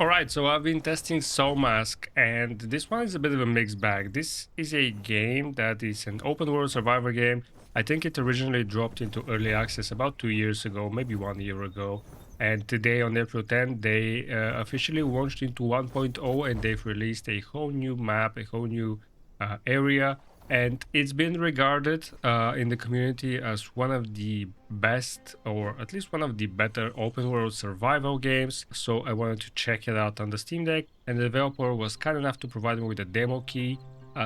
Alright, so I've been testing Soulmask, and this one is a bit of a mixed bag. This is a game that is an open world survivor game. I think it originally dropped into early access about 2 years ago, maybe 1 year ago. And today on April 10th, they officially launched into 1.0 and they've released a whole new map, a whole new area. And it's been regarded in the community as one of the best, or at least one of the better open world survival games. So I wanted to check it out on the Steam Deck, and the developer was kind enough to provide me with a demo key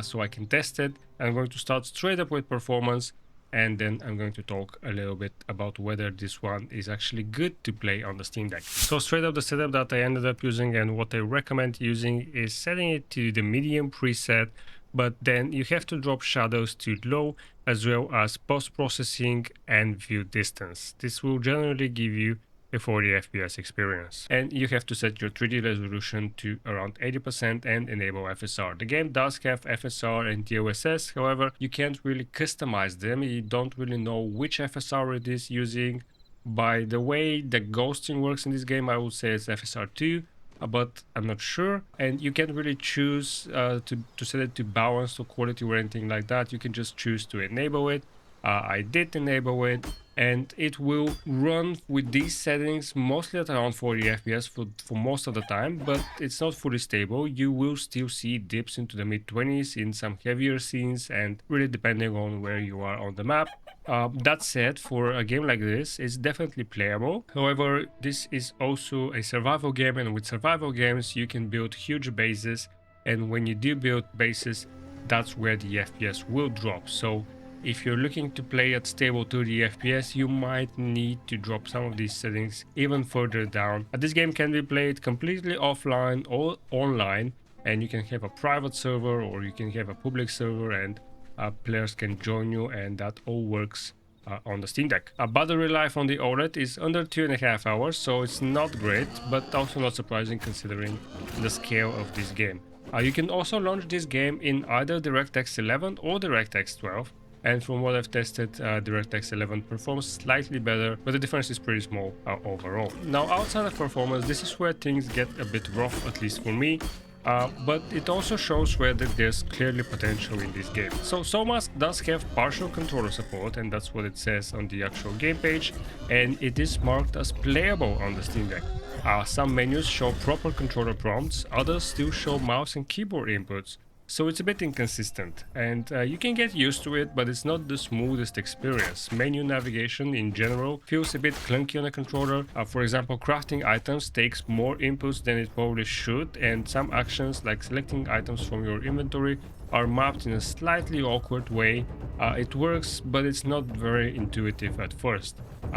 so I can test it. I'm going to start straight up with performance, and then I'm going to talk a little bit about whether this one is actually good to play on the Steam Deck. So straight up, the setup that I ended up using and what I recommend using is setting it to the medium preset, but then you have to drop shadows to low, as well as post-processing and view distance. This will generally give you a 40 FPS experience. And you have to set your 3D resolution to around 80% and enable FSR. The game does have FSR and DLSS, however, you can't really customize them. You don't really know which FSR it is using. By the way the ghosting works in this game, I would say it's FSR2, but I'm not sure. And you can't really choose to set it to balance or quality or anything like that. You can just choose to enable it. I did enable it, and it will run with these settings mostly at around 40 FPS for most of the time, but it's not fully stable. You will still see dips into the mid-20s in some heavier scenes, and really depending on where you are on the map. That said, for a game like this, it's definitely playable. However, this is also a survival game, and with survival games you can build huge bases, and when you do build bases, that's where the FPS will drop. So if you're looking to play at stable 30 FPS, you might need to drop some of these settings even further down. This game can be played completely offline or online, and you can have a private server or you can have a public server, and players can join you, and that all works on the Steam Deck. Battery life on the OLED is under 2.5 hours, so it's not great, but also not surprising considering the scale of this game. You can also launch this game in either DirectX 11 or DirectX 12. And from what I've tested, DirectX 11 performs slightly better, but the difference is pretty small overall. Now, outside of performance, this is where things get a bit rough, at least for me. But it also shows where there's clearly potential in this game. So Soulmask does have partial controller support, and that's what it says on the actual game page, and it is marked as playable on the Steam Deck. Some menus show proper controller prompts, others still show mouse and keyboard inputs. So it's a bit inconsistent, and you can get used to it, but it's not the smoothest experience. Menu navigation in general feels a bit clunky on a controller. For example, crafting items takes more inputs than it probably should, and some actions like selecting items from your inventory are mapped in a slightly awkward way. It works, but it's not very intuitive at first.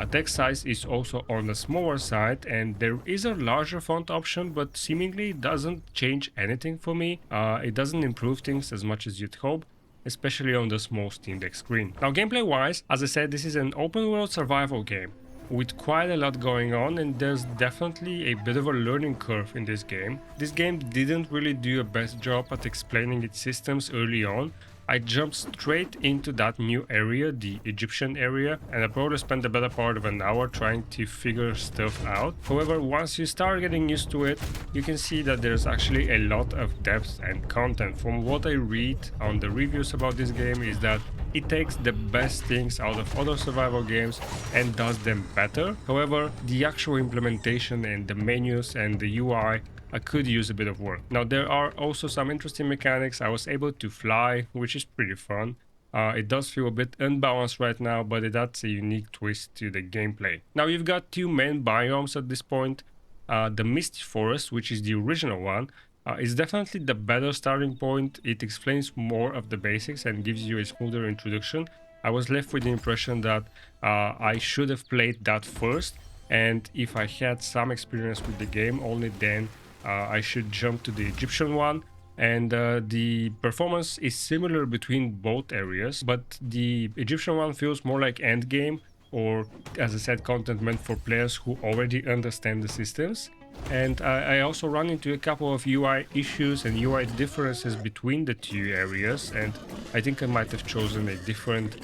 Text size is also on the smaller side, and there is a larger font option, but seemingly it doesn't change anything for me. It doesn't improve things as much as you'd hope, especially on the small Steam Deck screen. Now, gameplay wise, as I said, this is an open world survival game with quite a lot going on, and there's definitely a bit of a learning curve in this game. This game didn't really do a best job at explaining its systems early on. I jumped straight into that new area, the Egyptian area, and I probably spent the better part of an hour trying to figure stuff out. However, once you start getting used to it, you can see that there's actually a lot of depth and content. From what I read on the reviews about this game is that it takes the best things out of other survival games and does them better. However, the actual implementation and the menus and the UI could use a bit of work. Now, there are also some interesting mechanics. I was able to fly, which is pretty fun. It does feel a bit unbalanced right now, but it adds a unique twist to the gameplay. Now, you've got two main biomes at this point. The Misty Forest, which is the original one, is definitely the better starting point. It explains more of the basics and gives you a smoother introduction. I was left with the impression that I should have played that first, and if I had some experience with the game, only then I should jump to the Egyptian one. And the performance is similar between both areas, but the Egyptian one feels more like endgame, or as I said, content meant for players who already understand the systems. And I also run into a couple of UI issues and UI differences between the two areas, and I think I might have chosen a different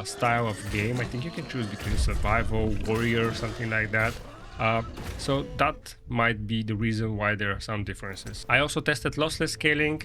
style of game. I think you can choose between survival, warrior, something like that. Uh, so that might be the reason why there are some differences. I also tested lossless scaling.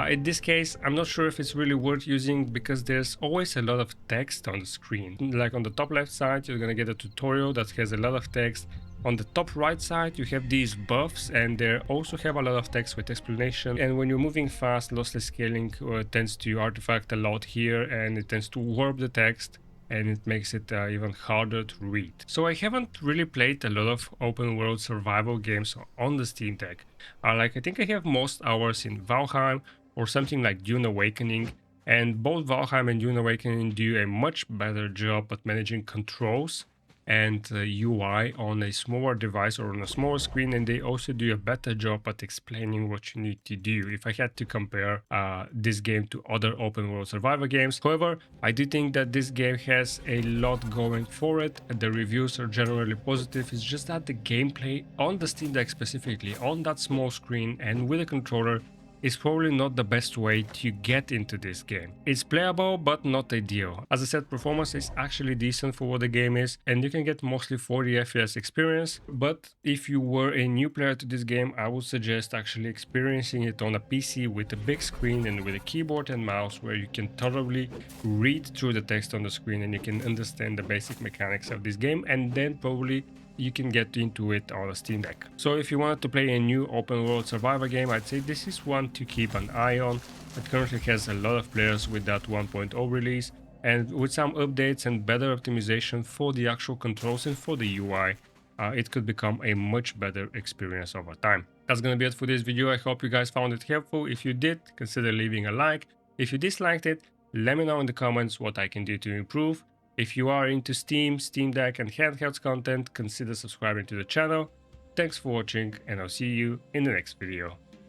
In this case, I'm not sure if it's really worth using because there's always a lot of text on the screen. Like on the top left side, you're gonna get a tutorial that has a lot of text. On the top right side, you have these buffs, and they also have a lot of text with explanation. And when you're moving fast, lossless scaling tends to artifact a lot here, and it tends to warp the text, and it makes it even harder to read. So I haven't really played a lot of open world survival games on the Steam Deck. Like I think I have most hours in Valheim or something like Dune Awakening, and both Valheim and Dune Awakening do a much better job at managing controls and UI on a smaller device or on a smaller screen, and they also do a better job at explaining what you need to do if I had to compare this game to other open world survival games. However, I do think that this game has a lot going for it, and the reviews are generally positive. It's just that the gameplay on the Steam Deck, specifically on that small screen and with a controller, is probably not the best way to get into this game. It's playable, but not ideal. As I said, performance is actually decent for what the game is, and you can get mostly 40 FPS experience, but if you were a new player to this game, I would suggest actually experiencing it on a PC with a big screen and with a keyboard and mouse, where you can thoroughly read through the text on the screen and you can understand the basic mechanics of this game, and then probably you can get into it on a Steam Deck. So if you wanted to play a new open world survivor game, I'd say this is one to keep an eye on. It currently has a lot of players with that 1.0 release, and with some updates and better optimization for the actual controls and for the UI, it could become a much better experience over time. That's gonna be it for this video. I hope you guys found it helpful. If you did, consider leaving a like. If you disliked it, let me know in the comments what I can do to improve. If you are into Steam, Steam Deck and handhelds content, consider subscribing to the channel. Thanks for watching, and I'll see you in the next video.